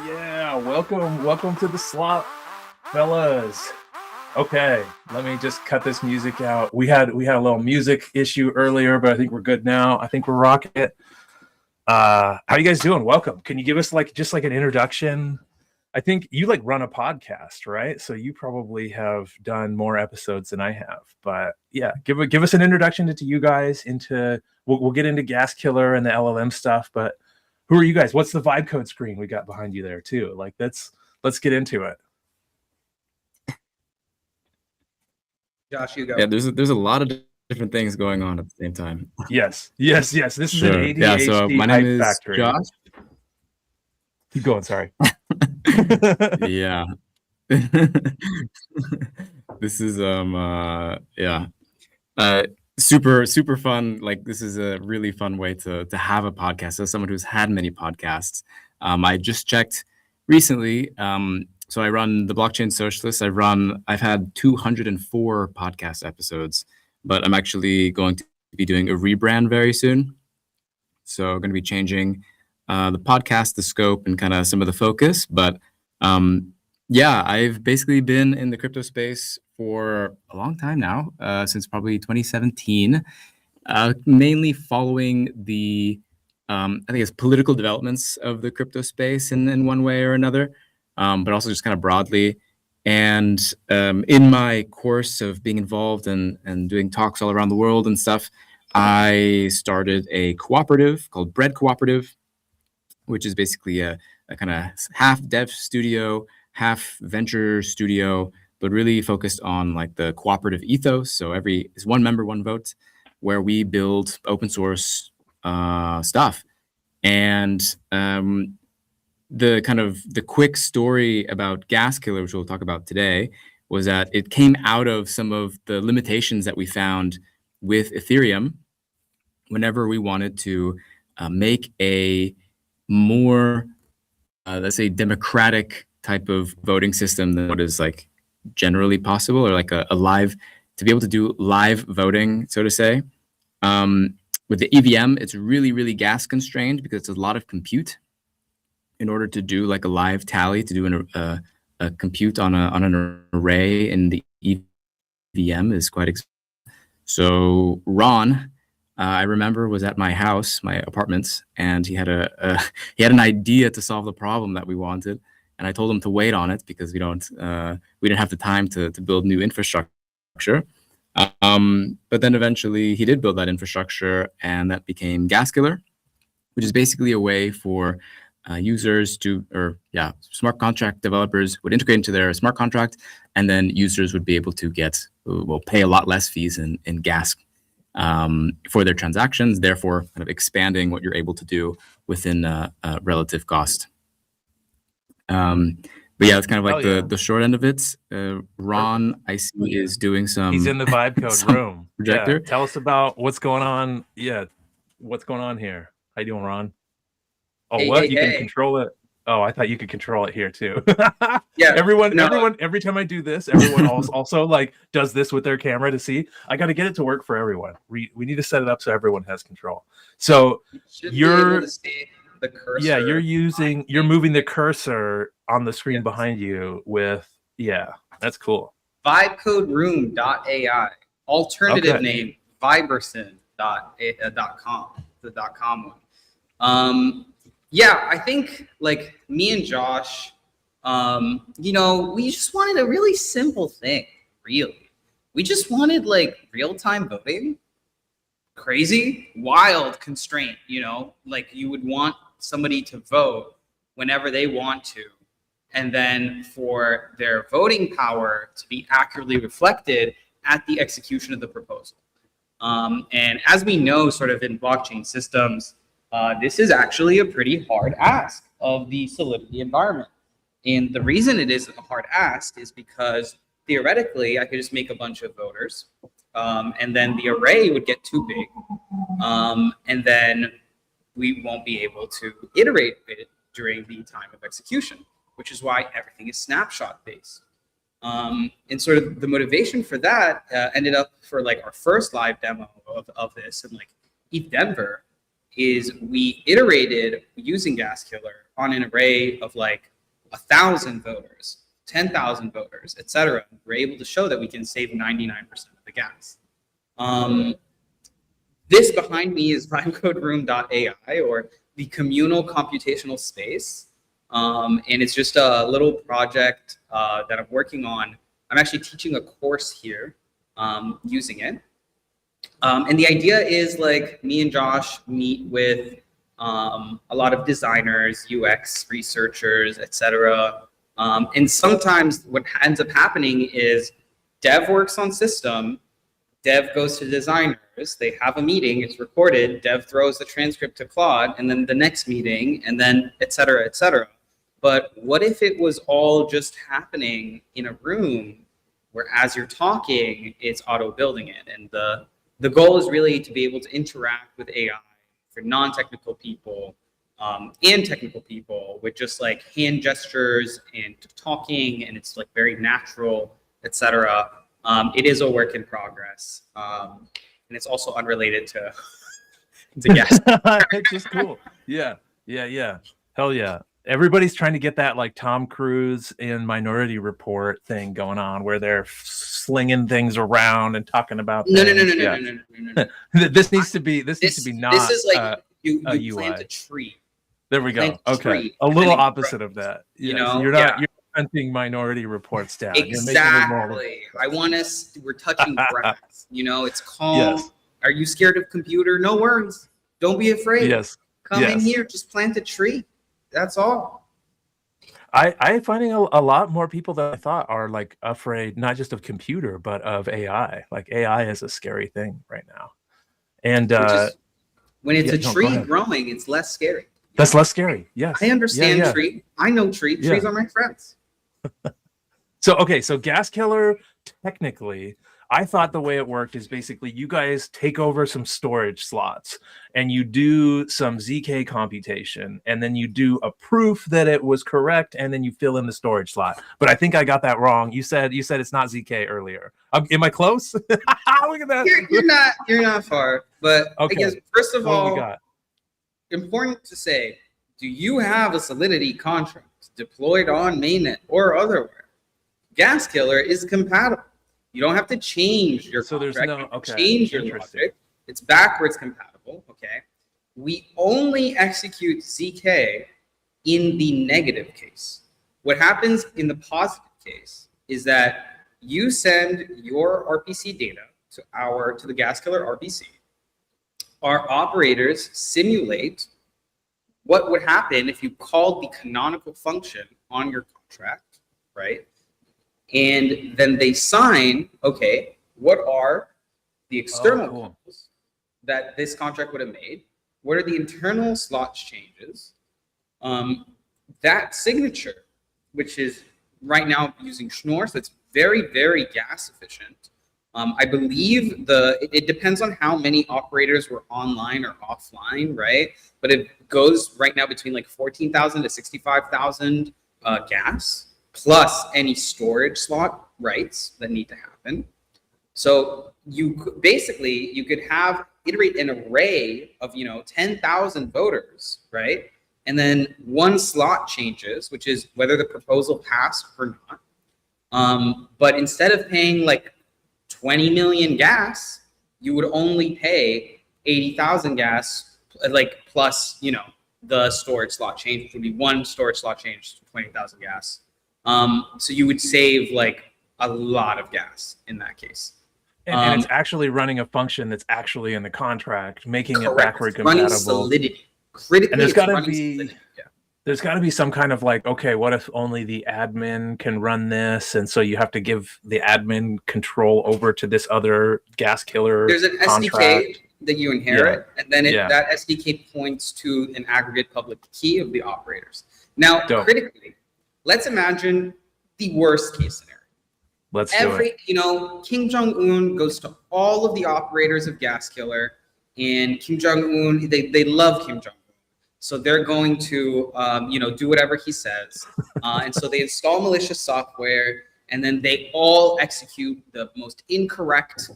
Yeah. Welcome to the Slop, fellas. Okay, let me just cut this music out. We had a little music issue earlier, but I think we're good now. I think we're rocking it. How you guys doing? Welcome. Can you give us just an introduction? I think you run a podcast, right? So you probably have done more episodes than I have. But yeah, give us an introduction to you guys. We'll get into Gas Killer and the LLM stuff, but who are you guys? What's the vibe code screen we got behind you there too? Let's get into it. Josh, you go. Yeah, there's a lot of different things going on at the same time. Yes. This is an ADHD yeah. So my name is factory. Josh. Keep going. Sorry. Yeah. This is super fun. This is a really fun way to have a podcast. As someone who's had many podcasts, I just checked recently. So I run the Blockchain Socialist. I've had 204 podcast episodes, but I'm actually going to be doing a rebrand very soon. So I'm going to be changing the podcast, the scope, and kind of some of the focus. But yeah, I've basically been in the crypto space for a long time now, since probably 2017, mainly following the, I think it's political developments of the crypto space in one way or another, but also just kind of broadly. And in my course of being involved and doing talks all around the world and stuff, I started a cooperative called Bread Cooperative, which is basically a kind of half dev studio, half venture studio, but really focused on the cooperative ethos. So is one member, one vote, where we build open source stuff. And the quick story about Gas Killer, which we'll talk about today, was that it came out of some of the limitations that we found with Ethereum whenever we wanted to make a more, let's say, democratic type of voting system than what is generally possible, or a live, to be able to do live voting, so to say. With the EVM, it's really, really gas constrained because it's a lot of compute in order to do a live tally, to do compute on an array in the EVM is quite expensive. So Ron, I remember, was at my house, my apartments, and he had an idea to solve the problem that we wanted, and I told him to wait on it because we didn't have the time to build new infrastructure. But then eventually he did build that infrastructure, and that became Gaskiller, which is basically a way for users smart contract developers would integrate into their smart contract, and then users would be able to pay a lot less fees in gas for their transactions, therefore kind of expanding what you're able to do within relative cost. But yeah, it's kind of like the short end of it. Ron, I see, is doing some. He's in the vibe code room. Projector. Yeah. Tell us about what's going on. Yeah, what's going on here? How you doing, Ron? Oh, you can control it. Oh, I thought you could control it here too. Yeah. Everyone. Every time I do this, everyone also like does this with their camera to see. I got to get it to work for everyone. We need to set it up so everyone has control. So you're. The cursor. Yeah, you're moving the cursor on the screen behind you with, that's cool. Vibecoderoom.ai. Alternative name, Viberson.com, the .com one. I think like me and Josh, we just wanted a really simple thing, really. We just wanted like real-time voting. Crazy, wild constraint, like you would want somebody to vote whenever they want to, and then for their voting power to be accurately reflected at the execution of the proposal. And as we know, sort of in blockchain systems, this is actually a pretty hard ask of the Solidity environment. And the reason it is a hard ask is because theoretically, I could just make a bunch of voters, and then the array would get too big, and then we won't be able to iterate it during the time of execution, which is why everything is snapshot based. And sort of the motivation for that ended up for like our first live demo of this in like ETH Denver is we iterated using Gaskiller on an array of like 1,000 voters, 10,000 voters, etc. We're able to show that we can save 99% of the gas. This behind me is vibecoderoom.ai, or the communal computational space. And it's just a little project that I'm working on. I'm actually teaching a course here using it. And the idea is like me and Josh meet with a lot of designers, UX researchers, etc. And sometimes what ends up happening is dev works on system, dev goes to designers, they have a meeting, it's recorded, dev throws the transcript to Claude, and then the next meeting, and then et cetera, et cetera. But what if it was all just happening in a room where as you're talking, it's auto building it? And the goal is really to be able to interact with AI for non-technical people and technical people with just like hand gestures and talking, and it's like very natural, et cetera. It is a work in progress, and it's also unrelated to gas. It's just cool. Yeah. Hell yeah. Everybody's trying to get that like Tom Cruise in Minority Report thing going on, where they're slinging things around and talking about. No. This needs to be not. This is like you UI. plant a tree. There we go. Plant a Okay, tree, a little opposite of that. You Yes. know, you're not. You're hunting Minority Reports down. Exactly. We're touching grass. It's calm. Yes. Are you scared of computer? No worries. Don't be afraid. Yes. Come in here. Just plant a tree. That's all. I'm finding a lot more people than I thought are like afraid, not just of computer, but of AI. Like AI is a scary thing right now. And when it's a tree growing, it's less scary. That's less scary. Yes. I understand tree. I know tree. Trees are my friends. So Gaskiller, technically, I thought the way it worked is basically you guys take over some storage slots and you do some ZK computation, and then you do a proof that it was correct, and then you fill in the storage slot. But I think I got that wrong. You said it's not ZK earlier. Am I close? Look at that. You're not far. But okay. I guess first of What all, important to say, do you have a Solidity contract? deployed on mainnet or otherwhere, Gaskiller is compatible. You don't have to change your contract. There's you don't have to change your Interesting. logic. It's backwards compatible. Okay. We only execute ZK in the negative case. What happens in the positive case is that you send your RPC data to the Gaskiller RPC. Our operators simulate what would happen if you called the canonical function on your contract, right? And then they sign, okay, what are the external calls that this contract would have made? What are the internal slots changes? That signature, which is right now using Schnorr, so it's very, very gas efficient. I believe it depends on how many operators were online or offline, right? But it goes right now between like 14,000 to 65,000 gas, plus any storage slot rights that need to happen. So you could iterate an array of 10,000 voters, right? And then one slot changes, which is whether the proposal passed or not. But instead of paying like 20 million gas, you would only pay 80,000 gas, like plus the storage slot change, which would be one storage slot change to 20,000 gas. So you would save like a lot of gas in that case. And it's actually running a function that's actually in the contract, making correct. it backward compatible. Running solidity. Critically, and there's got to be some kind of like, okay, what if only the admin can run this, and so you have to give the admin control over to this other Gaskiller. There's an contract. SDK that you inherit, and then that SDK points to an aggregate public key of the operators. Now, critically, let's imagine the worst case scenario. Let's do it. Kim Jong-un goes to all of the operators of Gaskiller, and Kim Jong-un, they love Kim Jong-un. So they're going to, do whatever he says. And so they install malicious software, and then they all execute the most incorrect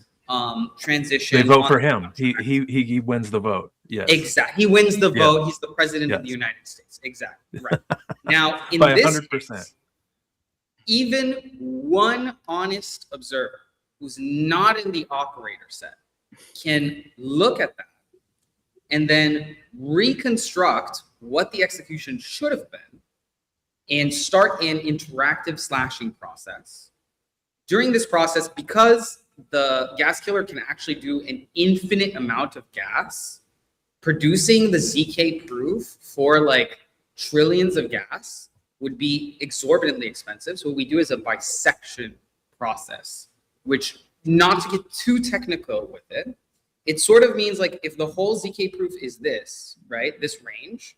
transition. They vote for him. He wins the vote. Yes. Exactly. He wins the vote. He's the president of the United States. Exactly. Right. Now, in by this 100%. case, even one honest observer who's not in the operator set can look at that and then reconstruct what the execution should have been and start an interactive slashing process. During this process, because the Gaskiller can actually do an infinite amount of gas, producing the ZK proof for like trillions of gas would be exorbitantly expensive. So what we do is a bisection process, which, not to get too technical with it, it sort of means like if the whole ZK proof is this, right, this range,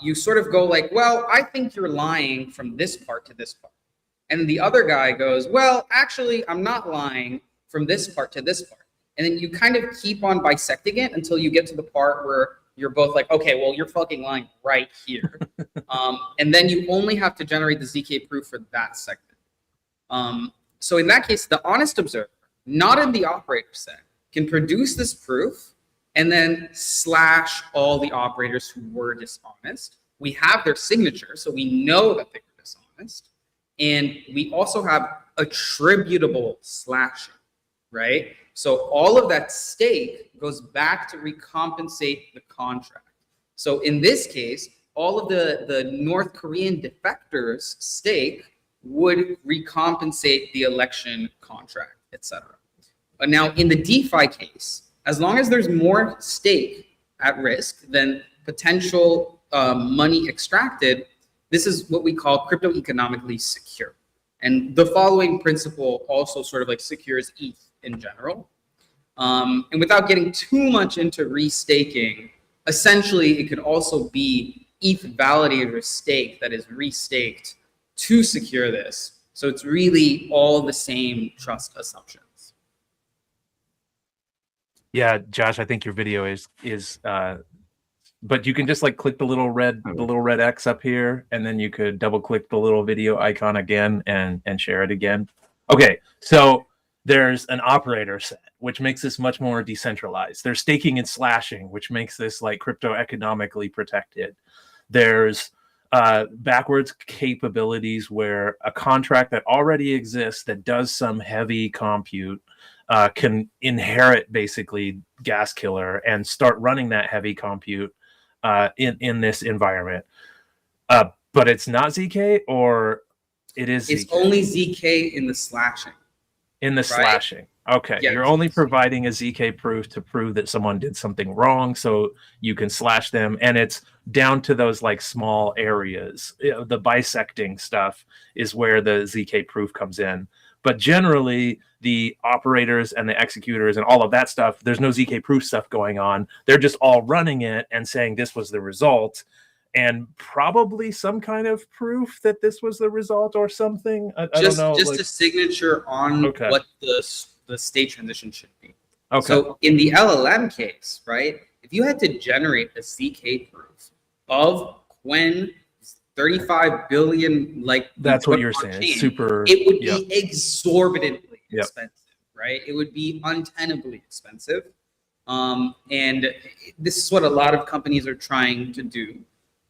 you sort of go like, well, I think you're lying from this part to this part. And the other guy goes, well, actually, I'm not lying from this part to this part. And then you kind of keep on bisecting it until you get to the part where you're both like, okay, well, you're fucking lying right here. And then you only have to generate the ZK proof for that segment. So in that case, the honest observer, not in the operator set, can produce this proof and then slash all the operators who were dishonest. We have their signature, so we know that they were dishonest. And we also have attributable slashing, right? So all of that stake goes back to recompensate the contract. So in this case, all of the North Korean defectors' stake would recompensate the election contract, etc. But now in the DeFi case, as long as there's more stake at risk than potential money extracted, this is what we call crypto economically secure. And the following principle also sort of like secures ETH in general. And without getting too much into restaking, essentially it could also be ETH validator stake that is restaked to secure this. So it's really all the same trust assumptions. Yeah, Josh, I think your video is but you can just like click the little red X up here, and then you could double click the little video icon again and share it again. Okay, so there's an operator set, which makes this much more decentralized. There's staking and slashing, which makes this like crypto economically protected. There's backwards capabilities where a contract that already exists that does some heavy compute can inherit basically gas killer and start running that heavy compute in this environment. But it's not ZK, or it is ZK? It's only ZK in the slashing. In the slashing. Okay. Yeah, You're only providing a ZK proof to prove that someone did something wrong, so you can slash them. And it's down to those like small areas. The bisecting stuff is where the ZK proof comes in. But generally, the operators and the executors and all of that stuff, there's no ZK proof stuff going on. They're just all running it and saying this was the result. And probably some kind of proof that this was the result or something. I don't know. Just like, a signature on what the state transition should be. Okay. So in the LLM case, right, if you had to generate a ZK proof of Quen 35 billion, like that's what you're saying. Chain, Super. It would be exorbitantly expensive, right? It would be untenably expensive. And this is what a lot of companies are trying to do.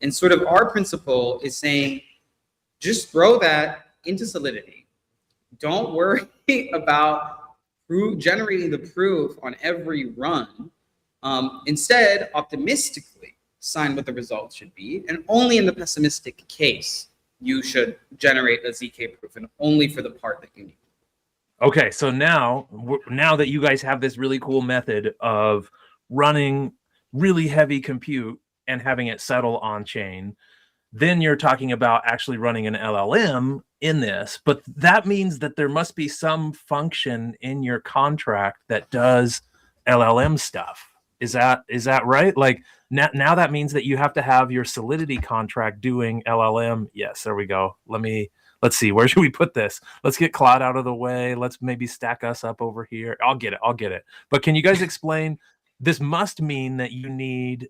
And sort of our principle is saying, just throw that into Solidity. Don't worry about generating the proof on every run. Instead, optimistically sign what the results should be. And only in the pessimistic case, you should generate a ZK proof, and only for the part that you need. Okay, so now that you guys have this really cool method of running really heavy compute and having it settle on chain, then you're talking about actually running an LLM in this. But that means that there must be some function in your contract that does LLM stuff. Is that right? Like now that means that you have to have your Solidity contract doing LLM. Yes, there we go. Let's see, where should we put this? Let's get Claude out of the way. Let's maybe stack us up over here. I'll get it. But can you guys explain? This must mean that you need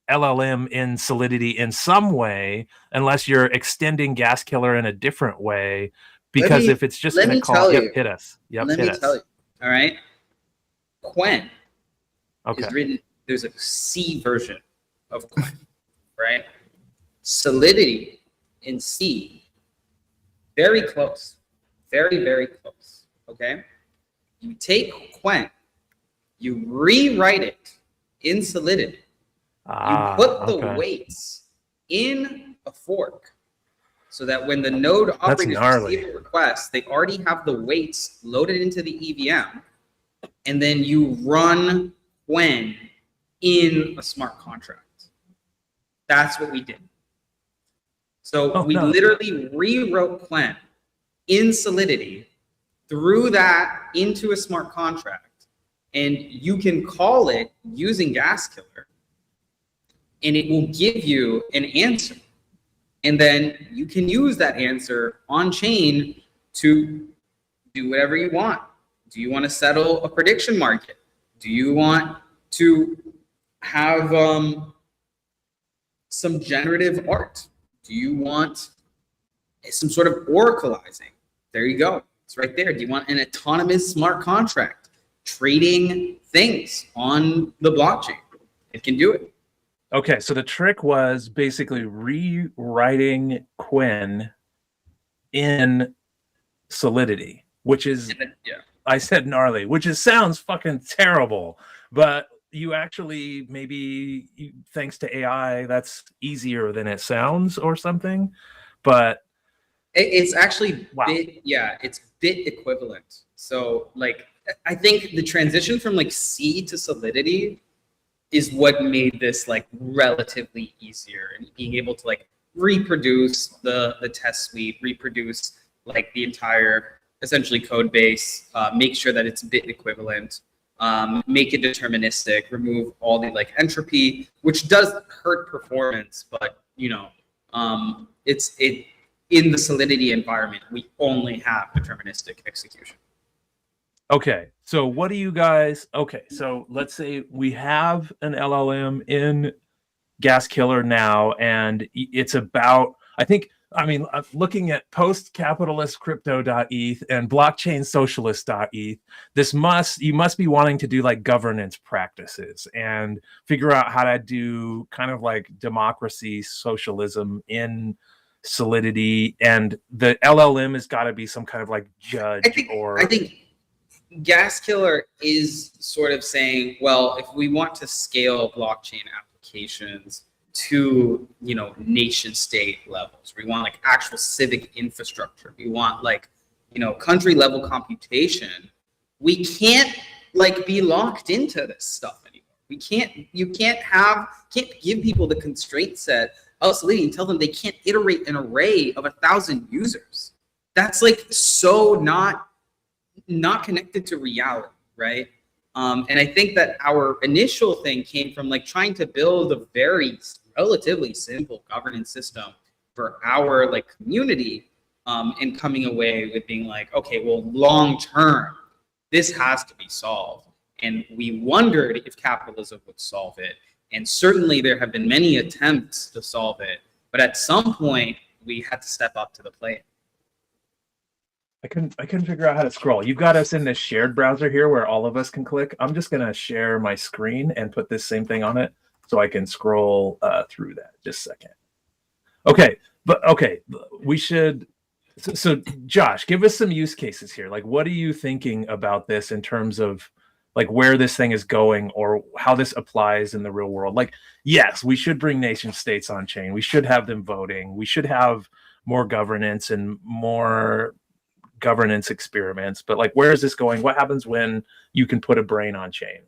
LLM in Solidity in some way, unless you're extending gas killer in a different way. Because if it's just going to call, hit us. Yep, let me tell you. All right. Quen is written. There's a C version of Quen, right? Solidity in C, very close, very, very close. Okay. You take Quen, you rewrite it in Solidity. You put the weights in a fork so that when the node operators receive a request, they already have the weights loaded into the EVM, and then you run Quen in a smart contract. That's what we did. So we literally rewrote Quen in Solidity, threw that into a smart contract, and you can call it using gas killer, and it will give you an answer. And then you can use that answer on chain to do whatever you want. Do you want to settle a prediction market? Do you want to have some generative art? Do you want some sort of oracleizing? There you go. It's right there. Do you want an autonomous smart contract trading things on the blockchain? It can do it. Okay, so the trick was basically rewriting Quen in Solidity, which is, I said gnarly, which sounds fucking terrible, but you actually, maybe thanks to AI, that's easier than it sounds or something, but it's actually it's bit equivalent. So like, I think the transition from like C to Solidity is what made this like relatively easier, and being able to like reproduce the test suite, reproduce like the entire essentially code base, make sure that it's bit equivalent, make it deterministic, remove all the like entropy, which does hurt performance, but you know, it's in the Solidity environment, we only have deterministic execution. Okay, so what do you guys, so let's say we have an LLM in gas killer now, and it's about, I think I mean, looking at post-capitalist crypto.eth and blockchain socialist.eth, you must be wanting to do like governance practices and figure out how to do kind of like democracy, socialism in Solidity, and the LLM has got to be some kind of like judge. I think Gaskiller is sort of saying, well, if we want to scale blockchain applications to, you know, nation state levels, we want like actual civic infrastructure, we want like, you know, country level computation, we can't like be locked into this stuff anymore. You can't give people the constraint set of Solidity and tell them they can't iterate an array of 1,000 users. That's like so not connected to reality, right? And I think that our initial thing came from like trying to build a very relatively simple governance system for our like community, and coming away with being like, okay, well, long term, this has to be solved. And we wondered if capitalism would solve it. And certainly there have been many attempts to solve it, but at some point we had to step up to the plate. I couldn't figure out how to scroll. You've got us in this shared browser here where all of us can click. I'm just gonna share my screen and put this same thing on it so I can scroll through that. Just a second. Okay, we should. So Josh, give us some use cases here. Like, what are you thinking about this in terms of like where this thing is going or how this applies in the real world? Like, yes, we should bring nation states on chain. We should have them voting. We should have more governance and more governance experiments. But like, where is this going? What happens when you can put a brain on chain?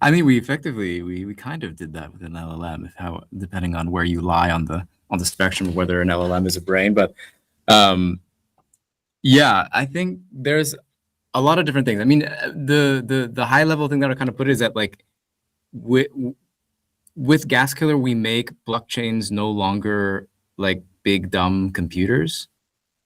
I mean, we kind of did that with an LLM, depending on where you lie on the spectrum of whether an LLM is a brain. But yeah, I think there's a lot of different things. I mean, the high level thing that I kind of put is that like with Gaskiller, we make blockchains no longer like big dumb computers,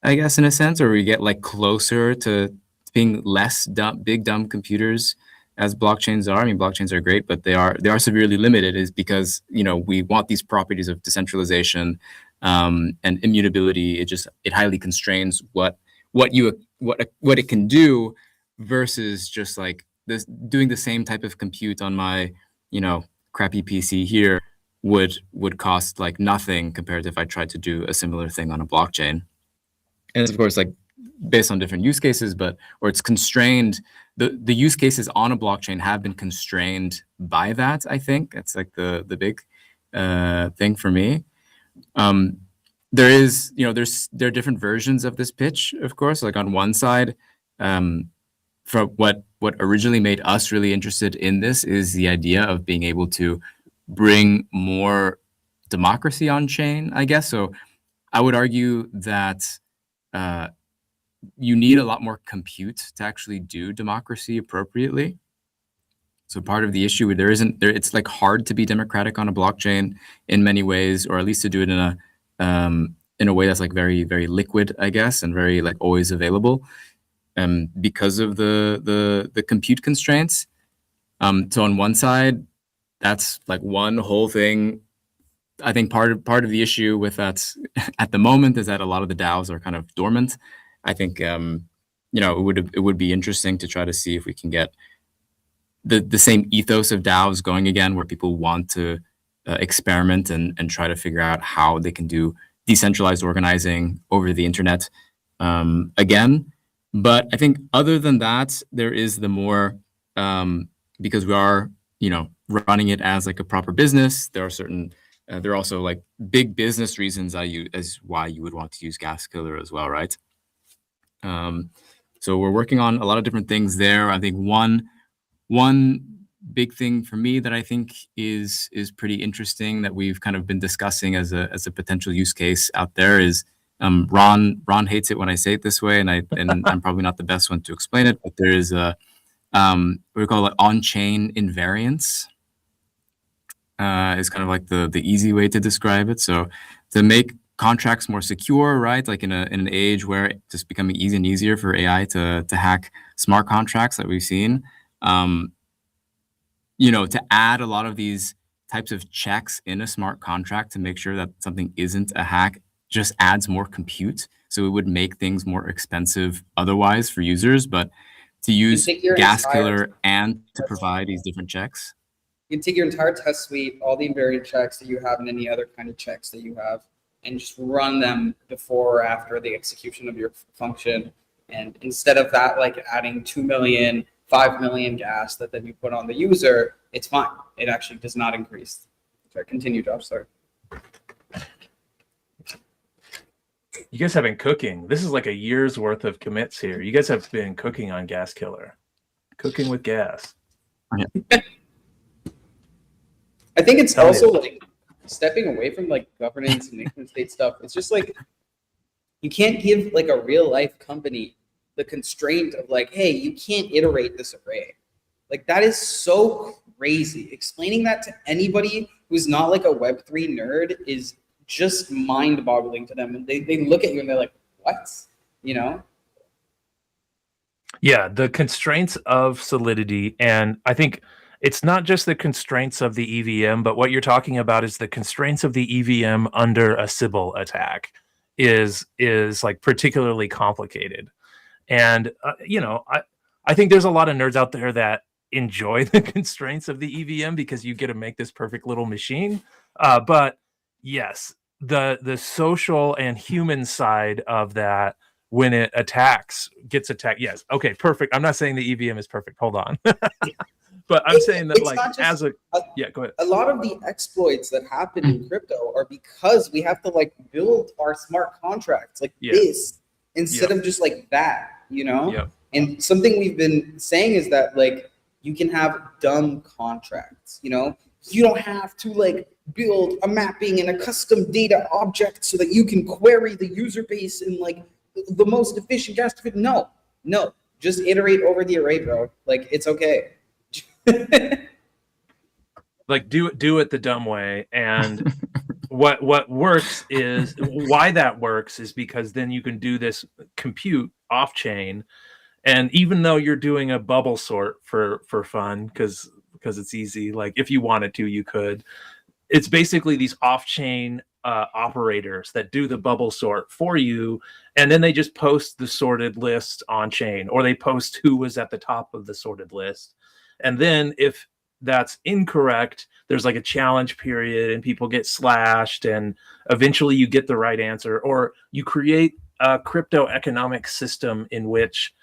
I guess, in a sense, or we get like closer to being less big dumb computers as blockchains are. I mean, blockchains are great, but they are severely limited, is because, you know, we want these properties of decentralization and immutability. It highly constrains what it can do, versus just like this doing the same type of compute on my, you know, crappy PC here would cost like nothing compared to if I tried to do a similar thing on a blockchain. And it's of course like based on different use cases, or it's constrained. The use cases on a blockchain have been constrained by that. I think that's like the big thing for me. There are different versions of this pitch, of course. Like on one side, from what originally made us really interested in this is the idea of being able to bring more democracy on chain, I guess. So I would argue that you need a lot more compute to actually do democracy appropriately. So part of the issue it's like hard to be democratic on a blockchain in many ways, or at least to do it in a way that's like very, very liquid, I guess, and very like always available, because of the compute constraints. So on one side, that's like one whole thing. I think part of the issue with that at the moment is that a lot of the DAOs are kind of dormant. I think it would be interesting to try to see if we can get the same ethos of DAOs going again, where people want to experiment and try to figure out how they can do decentralized organizing over the internet again. But I think other than that, there is the more, because we are, running it as like a proper business, there are also like big business reasons as why you would want to use Gaskiller as well, right? So we're working on a lot of different things there. I think one big thing for me that I think is pretty interesting that we've kind of been discussing as a potential use case out there is, Ron hates it when I say it this way, and I'm probably not the best one to explain it, but there is a what we call it on-chain invariance. Is kind of like the easy way to describe it. So to make contracts more secure, right? Like in an age where it's just becoming easier and easier for AI to hack smart contracts that we've seen. to add a lot of these types of checks in a smart contract to make sure that something isn't a hack just adds more compute. So it would make things more expensive otherwise for users, but to use gas killer and to provide these different checks. You can take your entire test suite, all the invariant checks that you have and any other kind of checks that you have, and just run them before or after the execution of your function. And instead of that, like adding 2 million, 5 million gas that then you put on the user, it's fine. It actually does not increase. Sorry, continue, Josh, sorry. You guys have been cooking. This is like a year's worth of commits here. You guys have been cooking on gas killer. Cooking with gas. I think it's also like stepping away from like governance and nation state stuff. It's just like, you can't give like a real life company the constraint of like, hey, you can't iterate this array. Like that is so crazy. Explaining that to anybody who's not like a Web3 nerd is just mind boggling to them. And they look at you and they're like, what? You know? Yeah, the constraints of Solidity, and I think it's not just the constraints of the EVM, but what you're talking about is the constraints of the EVM under a Sybil attack is like particularly complicated. And I think there's a lot of nerds out there that enjoy the constraints of the EVM because you get to make this perfect little machine. But yes, the social and human side of that, when it gets attacked. Yes. Okay, perfect. I'm not saying the EVM is perfect. Hold on. But I'm saying that like as yeah, go ahead. A lot of the exploits that happen in crypto are because we have to like build our smart contracts like this instead of just like that, you know? Yep. And something we've been saying is that like you can have dumb contracts, you know? You don't have to like build a mapping and a custom data object so that you can query the user base in like the most efficient gas. No, just iterate over the array, bro. Like it's okay. Like do it the dumb way. And what works is why that works is because then you can do this compute off chain. And even though you're doing a bubble sort for fun, because it's easy, like if you wanted to, you could. It's basically these off-chain operators that do the bubble sort for you, and then they just post the sorted list on chain, or they post who was at the top of the sorted list. And then if that's incorrect, there's like a challenge period and people get slashed, and eventually you get the right answer, or you create a crypto economic system in which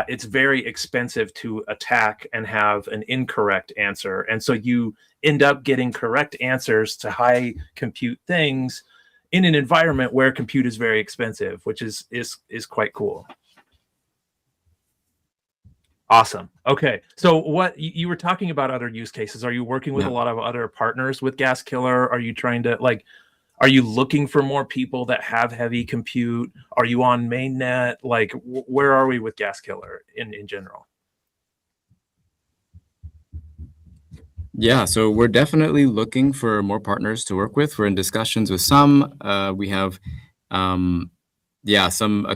it's very expensive to attack and have an incorrect answer. And so you end up getting correct answers to high compute things in an environment where compute is very expensive, which is quite cool. Awesome. Okay. So what you were talking about other use cases. Are you working with a lot of other partners with Gas Killer? Are you trying to are you looking for more people that have heavy compute? Are you on mainnet? Like, where are we with Gas Killer in general? Yeah, so we're definitely looking for more partners to work with. We're in discussions with some. We have, a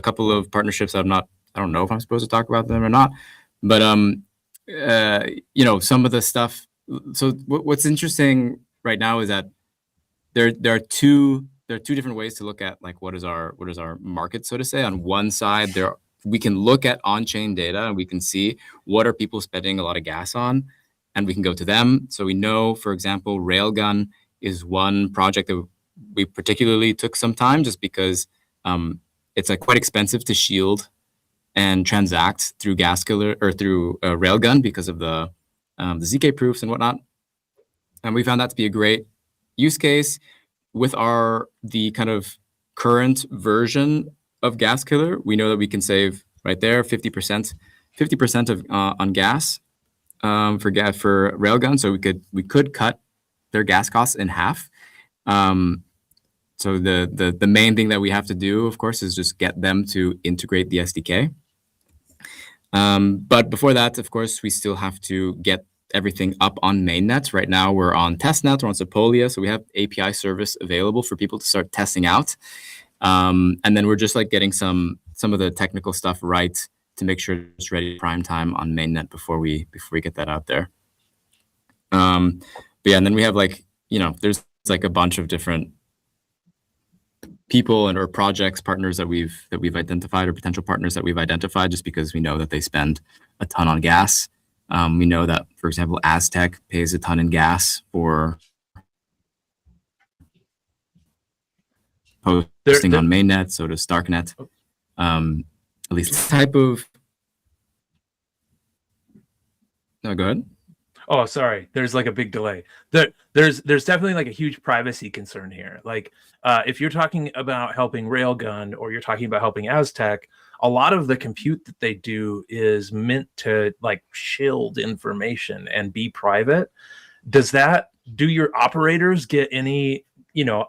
couple of partnerships I don't know if I'm supposed to talk about them or not, but some of the stuff. So what's interesting right now is that there are two different ways to look at like what is our market, so to say. On one side, we can look at on-chain data and we can see what are people spending a lot of gas on, and we can go to them. So we know, for example, Railgun is one project that we particularly took some time just because it's quite expensive to shield and transact through Gas Killer or through Railgun because of the ZK proofs and whatnot. And we found that to be a great use case. With the kind of current version of Gas Killer, we know that we can save right there 50% of on gas for Railgun. So we could cut their gas costs in half. So the main thing that we have to do, of course, is just get them to integrate the SDK. But before that, of course, we still have to get everything up on mainnet. Right now, we're on testnet, we're on Sepolia, so we have API service available for people to start testing out. And then we're just getting some of the technical stuff right to make sure it's ready prime time on mainnet before we get that out there. But yeah, and then we have like, there's like a bunch of different people or projects, partners that we've identified, or potential partners that we've identified, just because we know that they spend a ton on gas. We know that, for example, Aztec pays a ton in gas for posting on mainnet. So does Starknet. At least type of. No, go ahead. Oh, sorry. There's like a big delay. There's definitely like a huge privacy concern here. Like, if you're talking about helping Railgun or you're talking about helping Aztec, a lot of the compute that they do is meant to like shield information and be private. Do your operators get any,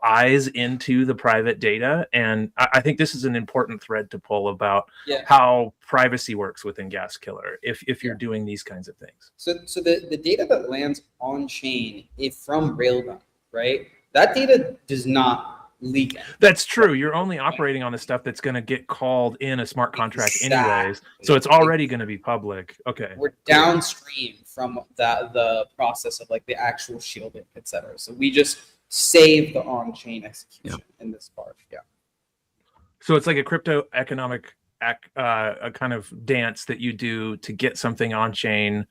eyes into the private data? And I think this is an important thread to pull about how privacy works within Gas Killer if you're doing these kinds of things. So the data that lands on chain from Railgun, right? That data does not leak. That's true. You're only operating on the stuff that's going to get called in a smart contract anyways. So it's already going to be public. Okay. We're downstream from the process of like the actual shielding, etc. So we just save the on-chain execution in this part. Yeah. So it's like a crypto economic a kind of dance that you do to get something on chain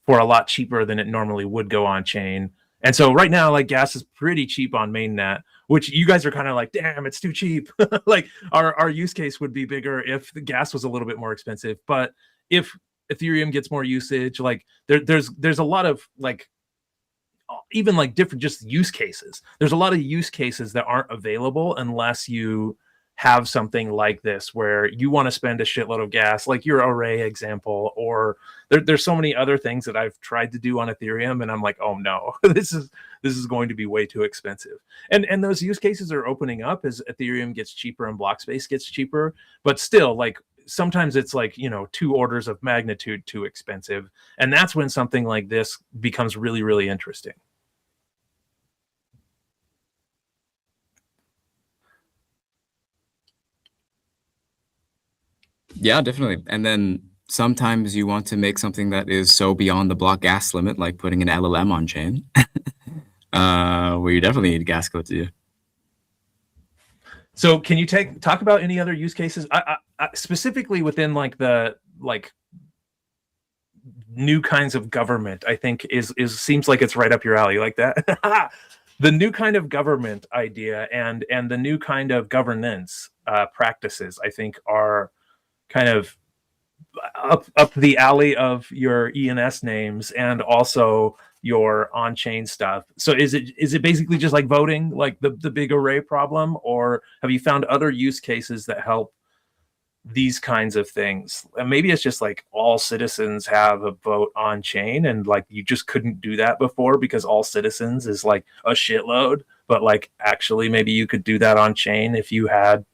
for a lot cheaper than it normally would go on chain. And so right now, like, gas is pretty cheap on mainnet, which you guys are kind of like, damn, it's too cheap. Like our use case would be bigger if the gas was a little bit more expensive. But if Ethereum gets more usage, like there's a lot of like, even like different just use cases. There's a lot of use cases that aren't available unless you have something like this where you want to spend a shitload of gas, like your array example, or there's so many other things that I've tried to do on Ethereum and I'm like, oh no, this is going to be way too expensive. And those use cases are opening up as Ethereum gets cheaper and block space gets cheaper, but still, like, sometimes it's like, 2 orders of magnitude too expensive. And that's when something like this becomes really, really interesting. Yeah, definitely. And then sometimes you want to make something that is so beyond the block gas limit, like putting an LLM on chain, where you definitely need gas code to do. So can you talk about any other use cases? I specifically within like the new kinds of government, I think seems like it's right up your alley, like that. The new kind of government idea and the new kind of governance practices, I think, are kind of up the alley of your ENS names and also your on-chain stuff. So is it basically just like voting, like the big array problem, or have you found other use cases that help these kinds of things? And maybe it's just like all citizens have a vote on chain and like you just couldn't do that before because all citizens is like a shitload, but like actually maybe you could do that on chain if you had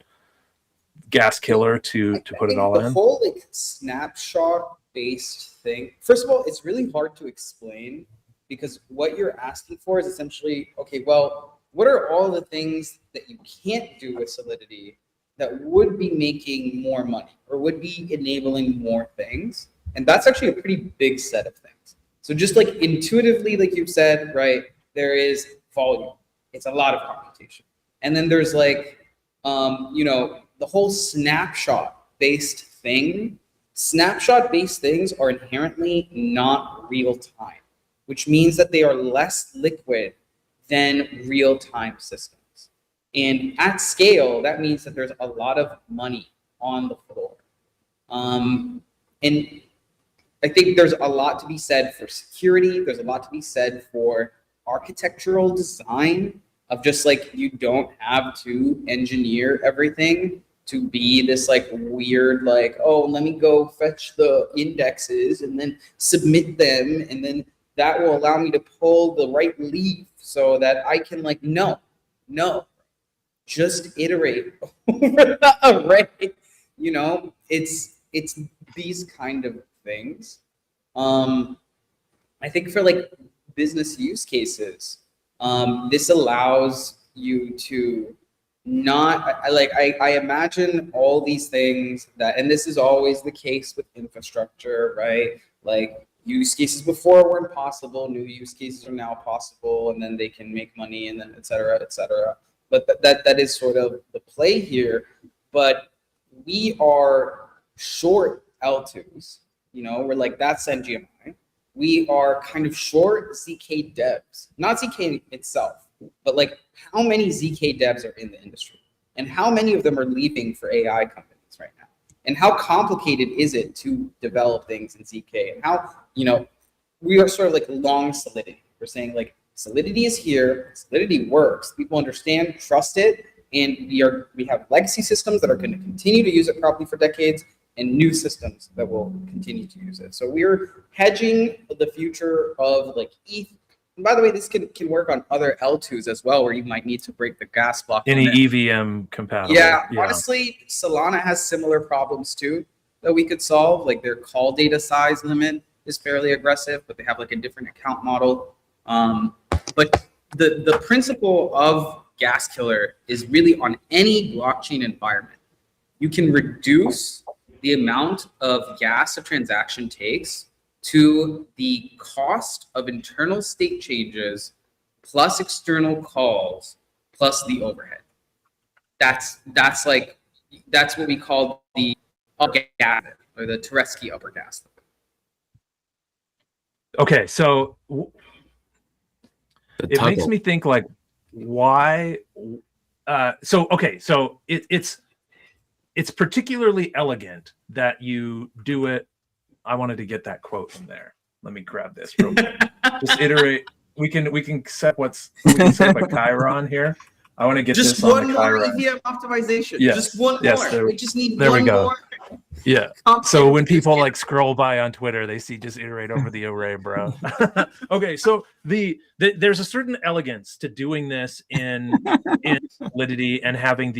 Gas Killer to put it all in. The whole like snapshot based thing, first of all, it's really hard to explain because what you're asking for is essentially, okay, well, what are all the things that you can't do with Solidity that would be making more money or would be enabling more things? And that's actually a pretty big set of things. So just like intuitively, like you've said, right, there is volume. It's a lot of computation. And then there's like, the whole snapshot-based thing. Snapshot-based things are inherently not real time, which means that they are less liquid than real-time systems. And at scale, that means that there's a lot of money on the floor. And I think there's a lot to be said for security. There's a lot to be said for architectural design of just like, you don't have to engineer everything to be this like weird, like, oh, let me go fetch the indexes and then submit them. And then that will allow me to pull the right leaf so that I can like, no, just iterate over the array. It's these kind of things. I think for like business use cases, this allows you to I imagine all these things and this is always the case with infrastructure, right? Like use cases before were impossible, new use cases are now possible, and then they can make money, and then et cetera, et cetera. But that is sort of the play here. But we are short L2s, we're like, that's NGMI. We are kind of short ZK devs, not ZK itself, but like how many ZK devs are in the industry and how many of them are leaving for AI companies right now? And how complicated is it to develop things in ZK? And how, we are sort of like long Solidity. We're saying like Solidity is here, Solidity works, people understand, trust it, and we have legacy systems that are going to continue to use it probably for decades, and new systems that will continue to use it. So we're hedging the future of like ETH. And by the way, this can work on other L2s as well, where you might need to break the gas block. Any EVM compatible. Yeah, honestly, Solana has similar problems too that we could solve. Like their call data size limit is fairly aggressive, but they have like a different account model. But the principle of gas killer is really on any blockchain environment. You can reduce the amount of gas a transaction takes to the cost of internal state changes plus external calls plus the overhead. That's what we call the upper gas or the Turecki upper gas. Okay, so it makes me think like, why? So it's particularly elegant that you do it. I wanted to get that quote from there. Let me grab this real quick. Just iterate. We can set a Chiron here. I want to get just this on the one more Chiron. EVM optimization. Yes. Just one more. We just need there one we go. more. Yeah. So when people like scroll by on Twitter, they see just iterate over the array, bro. Okay, so there's a certain elegance to doing this in Solidity and having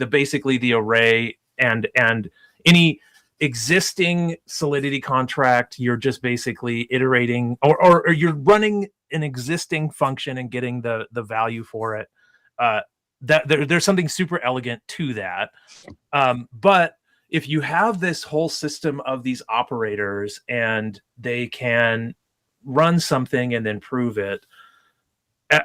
basically the array and any existing Solidity contract. You're just basically iterating or you're running an existing function and getting the value for it. There's something super elegant to that, but if you have this whole system of these operators and they can run something and then prove it,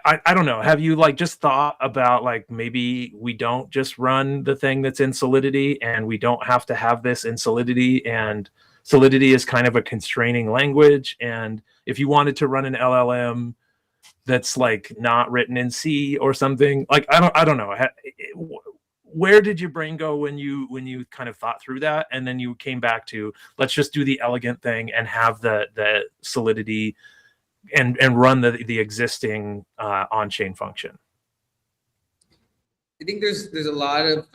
I don't know. Have you just thought about maybe we don't just run the thing that's in Solidity and we don't have to have this in Solidity, and Solidity is kind of a constraining language, and if you wanted to run an LLM that's not written in C or something, I don't know. Where did your brain go when you kind of thought through that, and then you came back to let's just do the elegant thing and have the Solidity and run the existing on-chain function? I think there's a lot of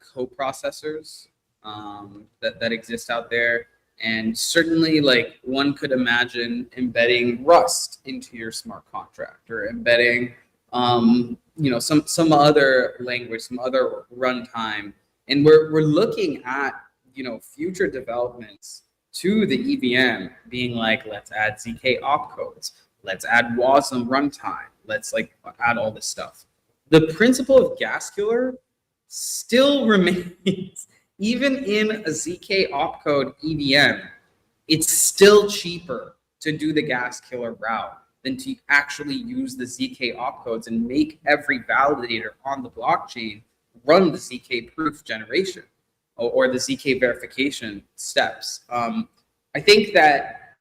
coprocessors that exist out there, and certainly one could imagine embedding Rust into your smart contract, or embedding some other language, some other runtime. And we're looking at future developments to the EVM being let's add ZK opcodes, let's add WASM runtime, let's add all this stuff. The principle of gas killer still remains. Even in a ZK opcode EVM, it's still cheaper to do the gas killer route than to actually use the ZK opcodes and make every validator on the blockchain run the ZK proof generation or the ZK verification steps. I think that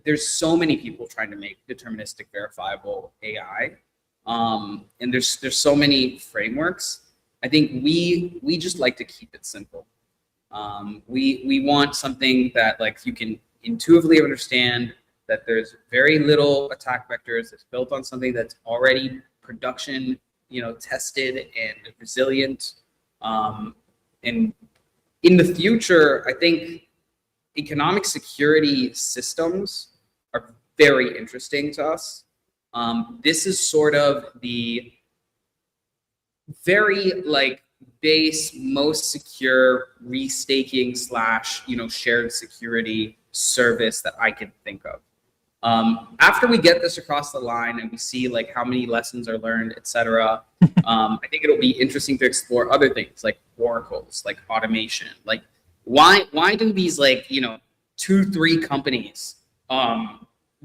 there's so many people trying to make deterministic verifiable AI, and there's so many frameworks. I think we just like to keep it simple. We want something that you can intuitively understand, that there's very little attack vectors. It's built on something that's already production, tested and resilient. And in the future, I think economic security systems are very interesting to us. This is sort of the very base, most secure restaking / shared security service that I can think of. After we get this across the line and we see how many lessons are learned, etc., I think it'll be interesting to explore other things like oracles, like automation. Why do these 2-3 companies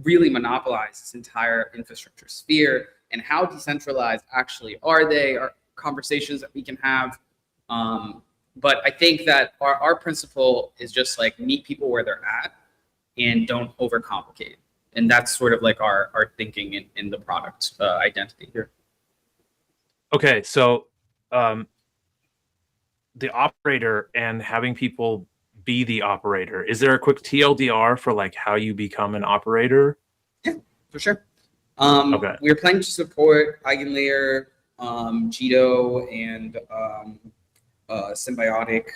really monopolize this entire infrastructure sphere. And how decentralized actually are they? Are conversations that we can have. But I think that our principle is just like meet people where they're at and don't overcomplicate. And that's sort of like our thinking in the product identity here. Okay, so the operator and having people be the operator. Is there a quick TLDR for like how you become an operator? Yeah, for sure. Okay. We're planning to support EigenLayer, Jito, and Symbiotic.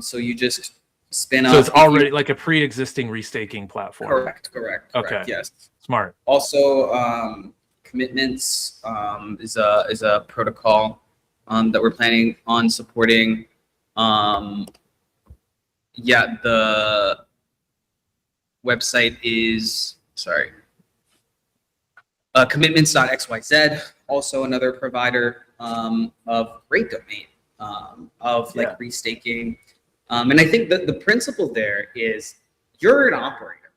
So you just spin up. So it's already like a pre-existing restaking platform. Correct. Okay. Yes. Smart. Also, commitments is a protocol that we're planning on supporting. Yeah, the website is commitments.xyz, also another provider of great domain of like restaking. And I think that the principle there is you're an operator,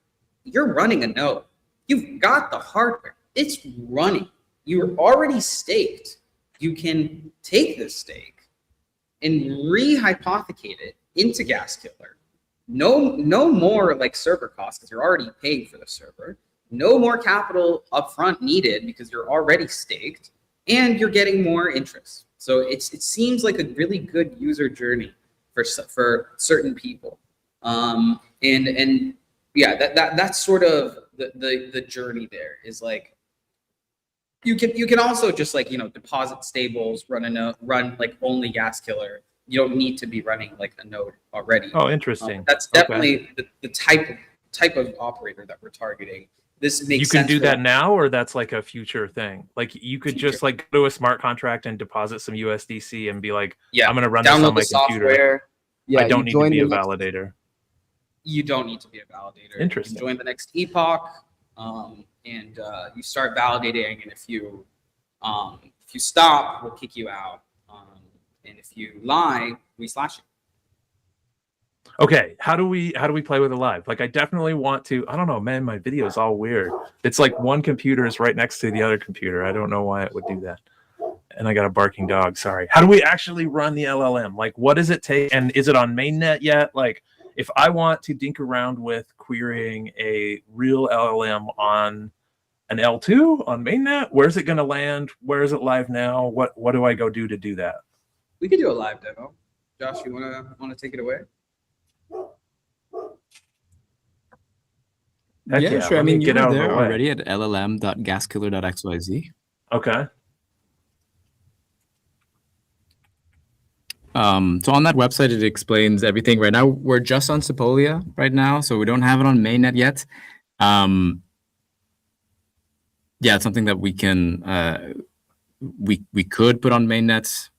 you're running a node, you've got the hardware, it's running, you're already staked. You can take this stake and re-hypothecate it into Gas Killer. No more like server costs because you're already paying for the server. No more capital upfront needed because you're already staked, and you're getting more interest. So it seems like a really good user journey for certain people. And yeah, that's sort of the journey there is like. You can also just like, deposit stables, run like only Gas Killer. You don't need to be running like a node already. Oh, interesting. That's definitely the type of operator that we're targeting. This makes sense. You can do that now, or that's like a future thing. Like you could just like go to a smart contract and deposit some USDC and be like, I'm going to run this on my computer. Yeah, I don't need to be a validator. You don't need to be a validator. Interesting. You can join the next epoch. And you start validating, and if you stop, we'll kick you out, and if you lie, we slash you. Okay, how do we play with it live? Like, I definitely want to. I don't know, man. My video is all weird. It's like one computer is right next to the other computer. I don't know why it would do that. And I got a barking dog. Sorry. How do we actually run the LLM? Like, what does it take? And is it on mainnet yet? Like, if I want to dink around with querying a real LLM on an L2 on mainnet, where's it going to land? Where is it live now? What do I go do to do that? We could do a live demo. Josh, you want to take it away? Heck yeah, sure. I mean, get you're out there of the way. already at llm.gaskiller.xyz. Okay. So on that website, it explains everything. Right now, we're just on Sepolia right now, so we don't have it on mainnet yet. Yeah, it's something that we can we could put on mainnet,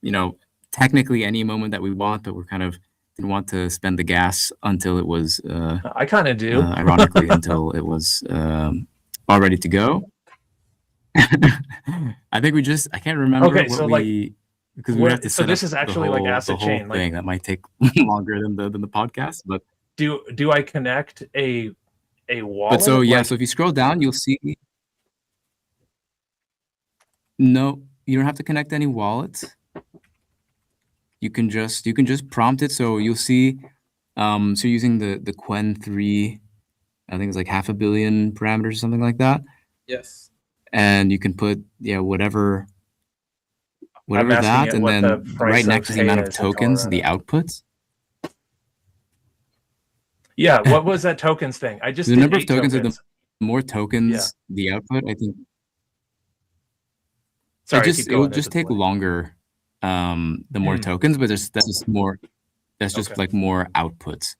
technically any moment that we want, but we're kind of didn't want to spend the gas until it was I kind of do. Ironically, until it was all ready to go. I think I can't remember Okay, what so because we have to set this up is actually the like acid whole chain. thing that might take longer than the podcast, but do I connect a wallet? But so yeah, so if you scroll down, you'll see. No, you don't have to connect any wallet. You can just prompt it. So you'll see. So using the Quen 3, I think it's like 500 million parameters or something like that. Yes. And you can put whatever that, and then right next to the amount of tokens, the outputs. Yeah, what was that tokens thing? I just the number of tokens. The more tokens, the output. I think. Sorry, it will just take longer. The more tokens, but that's just more. That's just like more outputs.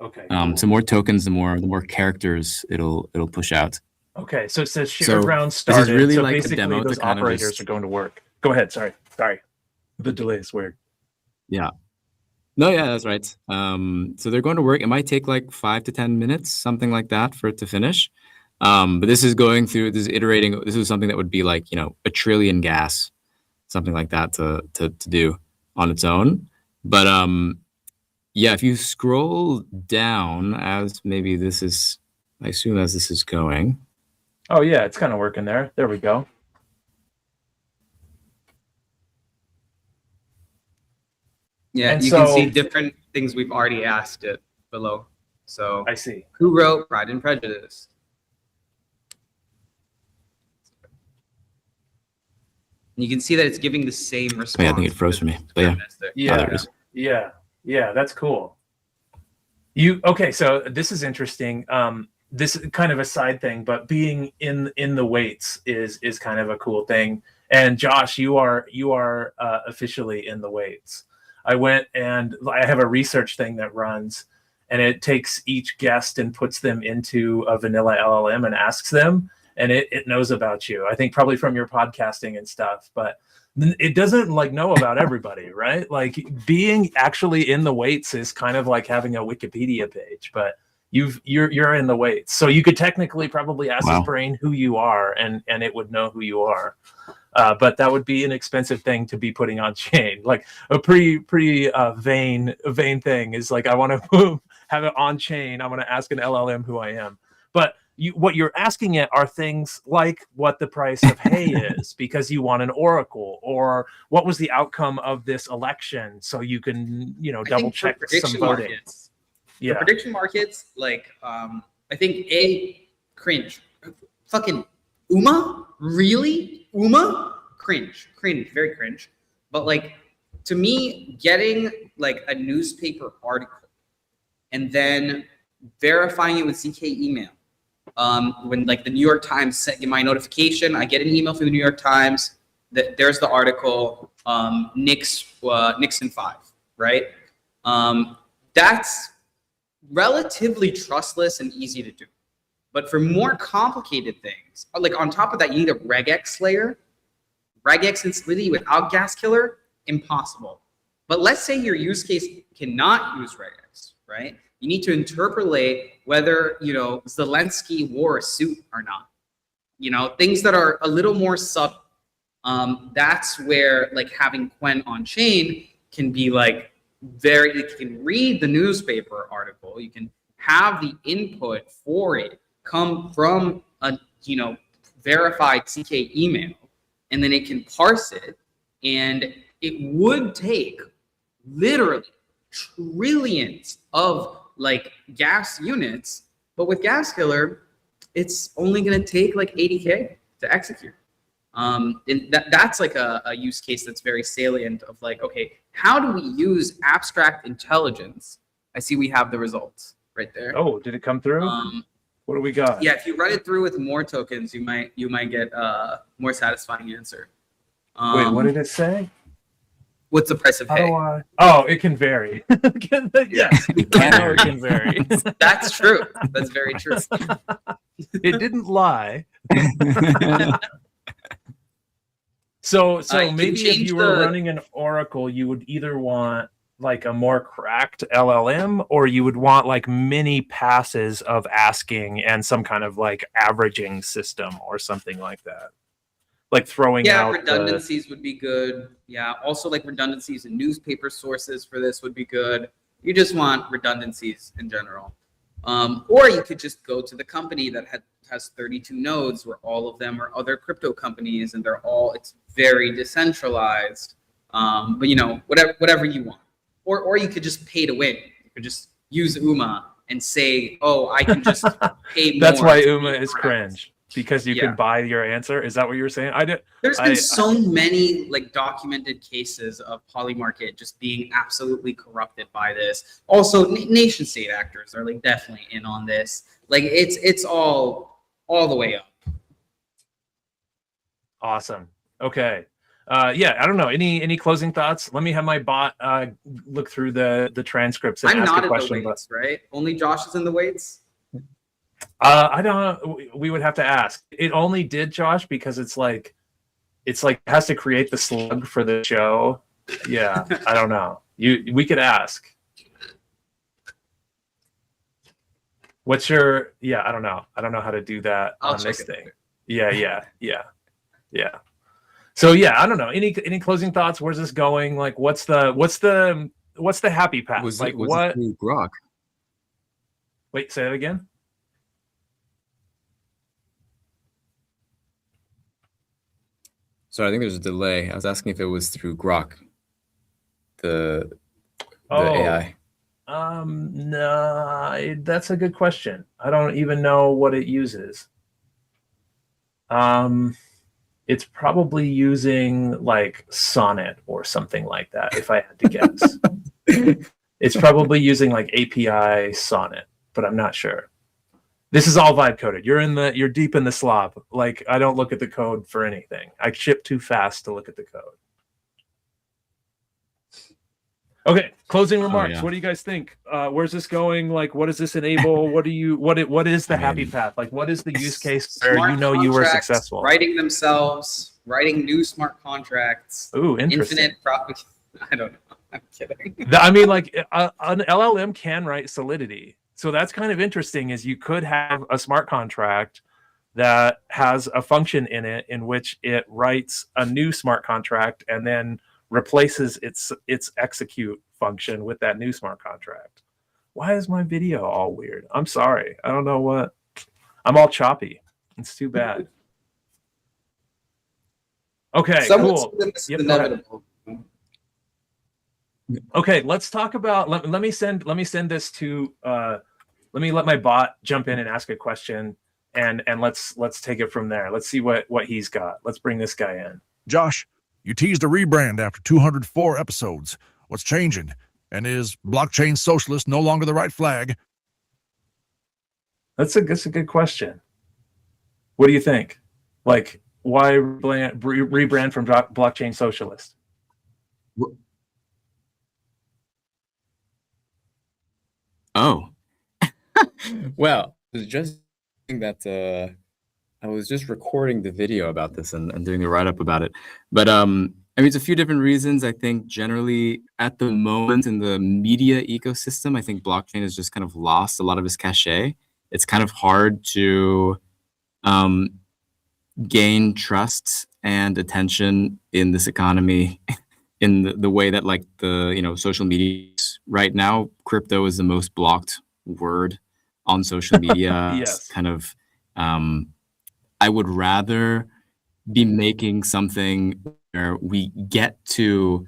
Okay. So more tokens, the more characters it'll push out. Okay, so it says shared round started. This is really so like basically a demo those operators are going to work. Go ahead. Sorry. The delay is weird. Yeah. No, yeah, that's right. So they're going to work. It might take like 5 to 10 minutes, something like that, for it to finish. But this is going through. This is iterating. This is something that would be like 1 trillion gas, something like that to do on its own. But Yeah, if you scroll down, as maybe this is, I assume as this is going. Oh yeah, it's kind of working there. There we go. Yeah, And you can so- see different things we've already asked it below. So I see. who wrote Pride and Prejudice? And you can see that it's giving the same response. Oh, yeah, I think it froze for me. But yeah. Yeah, there it is. yeah, that's cool. Okay, so this is interesting. This is kind of a side thing, but being in the weights is kind of a cool thing. And Josh, you are officially in the weights. I went and I have a research thing that runs, and it takes each guest and puts them into a vanilla LLM and asks them, and it knows about you. I think probably from your podcasting and stuff, but it doesn't like know about everybody, right? Like being actually in the weights is kind of like having a Wikipedia page, but you're in the weights, so you could technically probably ask his brain who you are, and it would know who you are. But that would be an expensive thing to be putting on chain. Like a pretty vain thing is like, I want to have it on chain. I want to ask an LLM who I am. But what you're asking it are things like what the price of hay is, because you want an oracle, or what was the outcome of this election, so you can double check some voting. Yeah, for prediction markets, like I think cringe, fucking Uma, really Uma, cringe, very cringe. But like to me, getting like a newspaper article and then verifying it with CK email. When like the New York Times sent my notification, I get an email from the New York Times that there's the article, Nixon 5, right? That's relatively trustless and easy to do. But for more complicated things, like on top of that, you need a regex layer. Regex and Solidity without gas killer, impossible. But let's say your use case cannot use regex, right? You need to interpolate whether, Zelensky wore a suit or not. Things that are a little more subtle. That's where like having Quen on chain can be like you can read the newspaper article. You can have the input for it come from a, verified CK email, and then it can parse it. And it would take literally trillions of like gas units, but with gas killer, it's only going to take like 80K to execute. And that's like a use case that's very salient of like, okay, how do we use abstract intelligence? I see we have the results right there. Oh, did it come through? What do we got? Yeah, if you run it through with more tokens, you might get a more satisfying answer. Wait, what did it say? What's the price of hay? Oh, it can vary. Yes, it can vary. That's true. That's very true. It didn't lie. So maybe if you were running an oracle, you would either want like a more cracked LLM, or you would want like many passes of asking and some kind of like averaging system or something like that. Like throwing out redundancies would be good. Yeah, also like redundancies in newspaper sources for this would be good. You just want redundancies in general. Or you could just go to the company that has 32 nodes, where all of them are other crypto companies, and it's very decentralized. But whatever you want. Or you could just pay to win. You could just use UMA and say, oh, I can just pay more. That's why UMA is cringe. Because you can buy your answer. Is that what you were saying? There's been so many like documented cases of Polymarket just being absolutely corrupted by this. Also, nation state actors are like definitely in on this. Like it's all the way up. Awesome. Okay. Yeah, I don't know. Any closing thoughts? Let me have my bot look through the transcripts and I'm ask not a question. in the weights, right? Only Josh is in the weights. I don't know. We would have to ask. It only did, Josh, because it's like it has to create the slug for the show. Yeah, I don't know. We could ask. What's your? Yeah, I don't know. I don't know how to do that on this thing. Yeah. So yeah, I don't know. Any closing thoughts? Where's this going? Like, what's the what's the happy path? Was Like it, was what? it through Grok? Wait, say that again. So I think there's a delay. I was asking if it was through Grok, the Oh, AI. no, that's a good question. I don't even know what it uses. It's probably using like Sonnet or something like that, if I had to guess. It's probably using like API Sonnet, but I'm not sure. This is all vibe coded. You're deep in the slop. Like, I don't look at the code for anything. I ship too fast to look at the code. Okay, closing remarks. yeah. What do you guys think? Where's this going? Like, what does this enable? What is the happy path? Like, what is the use case where Smart you know you were contracts, successful? Writing themselves, writing new smart contracts. Ooh, interesting. Infinite profit. I don't know. I'm kidding. I mean, like an LLM can write Solidity. So that's kind of interesting, is you could have a smart contract that has a function in it in which it writes a new smart contract and then replaces its execute function with that new smart contract. Why is my video all weird? I'm sorry. I don't know what. I'm all choppy. It's too bad. Okay, cool. This is Yep, inevitable. Okay, let's talk about. Let me send this to. Let me let my bot jump in and ask a question, and let's take it from there. Let's see what he's got. Let's bring this guy in. Josh, you teased a rebrand after 204 episodes. What's changing? And is Blockchain Socialist no longer the right flag? That's a good question. What do you think? Like, why rebrand from Blockchain Socialist? Oh, well, I was just saying that I was just recording the video about this and doing the write-up about it. But I mean, it's a few different reasons. I think generally at the moment in the media ecosystem, I think blockchain has just kind of lost a lot of its cachet. It's kind of hard to gain trust and attention in this economy in the way that, like, the social media right now. Crypto is the most blocked word on social media. Yes. Kind of I would rather be making something where we get to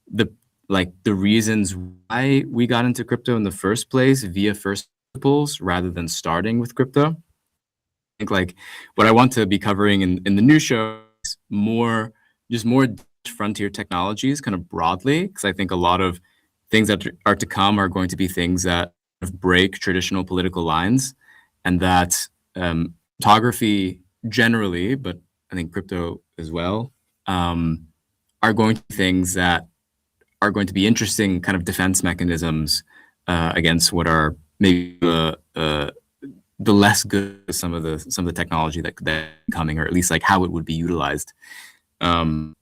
the reasons why we got into crypto in the first place via first principles rather than starting with crypto. I think, like, what I want to be covering in the new show is more frontier technologies, kind of broadly, because I think a lot of things that are to come are going to be things that break traditional political lines, and that photography generally, but I think crypto as well, are going to be things that are going to be interesting kind of defense mechanisms against what are maybe the less good some of the technology that coming, or at least like how it would be utilized. So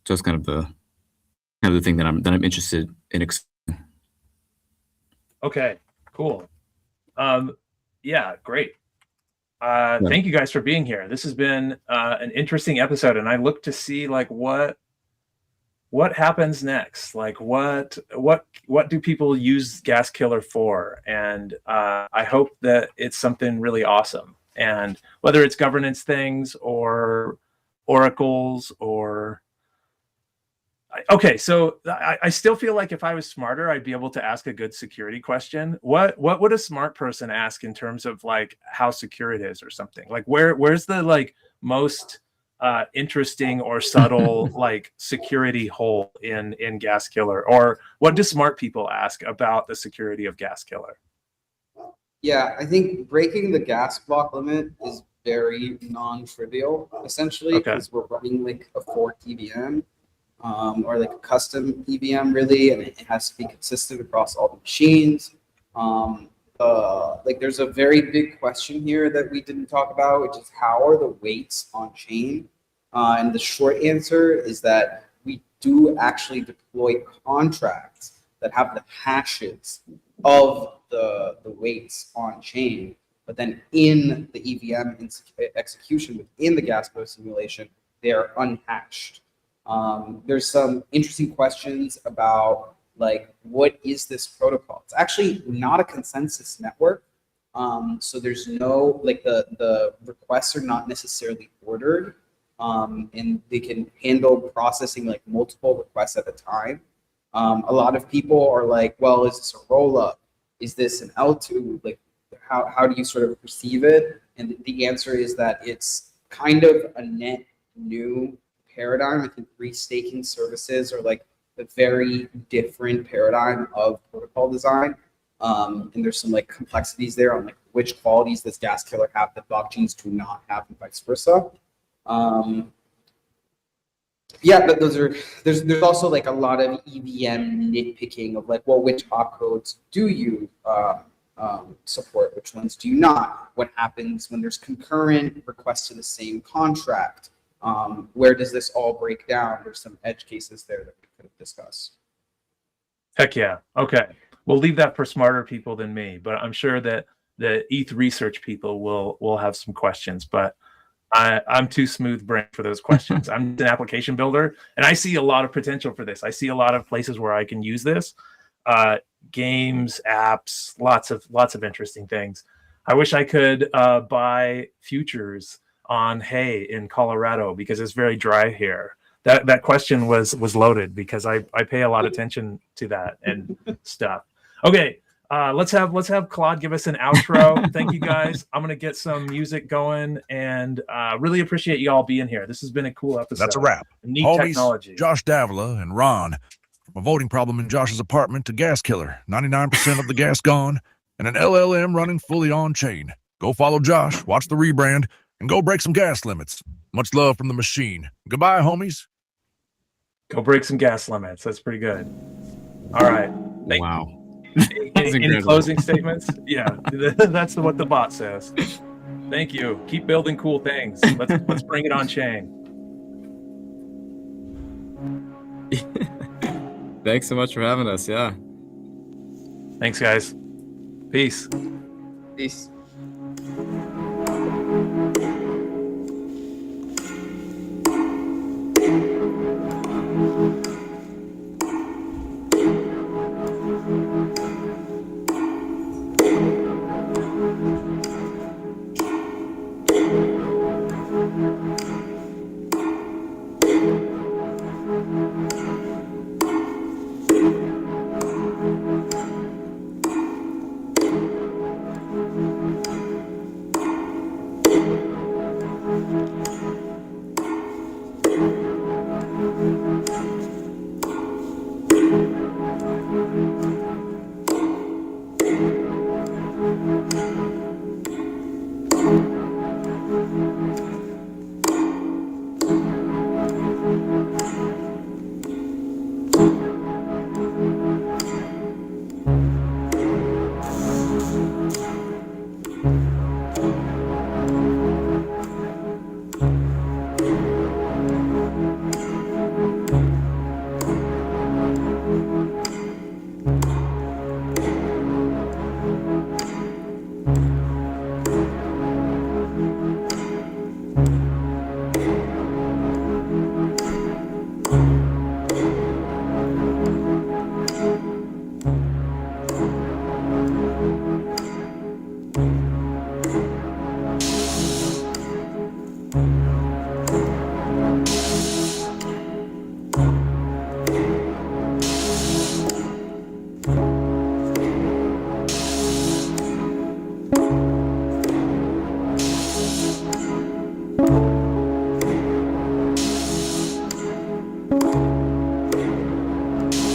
it's kind of the thing that I'm interested in. Okay, cool. Yeah, great. Thank you guys for being here. This has been an interesting episode, and I look to see like what happens next. Like what do people use Gas Killer for? And I hope that it's something really awesome. And whether it's governance things or oracles or okay, so I still feel like if I was smarter, I'd be able to ask a good security question. What would a smart person ask in terms of like how secure it is or something? Like where's the like most interesting or subtle like security hole in Gas Killer? Or what do smart people ask about the security of Gas Killer? Yeah, I think breaking the gas block limit is very non-trivial, essentially, because we're running like a fork EVM. Or like a custom EVM, really, and it has to be consistent across all the machines. Like there's a very big question here that we didn't talk about, which is how are the weights on chain? And the short answer is that we do actually deploy contracts that have the hashes of the weights on chain, but then in the EVM execution within the gas flow simulation, they are unhashed. There's some interesting questions about like, what is this protocol? It's actually not a consensus network. So there's no, like, the requests are not necessarily ordered, and they can handle processing like multiple requests at a time. A lot of people are like, well, is this a roll up? Is this an L2? Like, how do you sort of perceive it? And the answer is that it's kind of a net new paradigm. I think restaking services are like a very different paradigm of protocol design. And there's some like complexities there on like which qualities does gas killer have that blockchains do not have, and vice versa. Yeah, but there's also like a lot of EVM nitpicking of like, well, which opcodes do you support, which ones do you not? What happens when there's concurrent requests to the same contract? Where does this all break down? There's some edge cases there that we could discuss. Heck yeah. Okay. We'll leave that for smarter people than me, but I'm sure that the ETH research people will have some questions, but I'm too smooth brained for those questions. I'm an application builder, and I see a lot of potential for this. I see a lot of places where I can use this. Games, apps, lots of interesting things. I wish I could buy futures on hay in Colorado because it's very dry here. That question was loaded because I pay a lot of attention to that and stuff. Okay, let's have Claude give us an outro. Thank you guys. I'm gonna get some music going, and really appreciate you all being here. This has been a cool episode. That's a wrap. Neat Homies, technology. Josh Dávila and Ron. From a voting problem in Josh's apartment to gas killer, 99% of the gas gone, and an LLM running fully on chain. Go follow Josh, watch the rebrand, and go break some gas limits. Much love from the machine. Goodbye, homies. Go break some gas limits. That's pretty good. All right. Wow. Any closing statements? Yeah, that's what the bot says. Thank you. Keep building cool things. Let's bring it on chain. Thanks so much for having us. Yeah. Thanks, guys. Peace. Peace.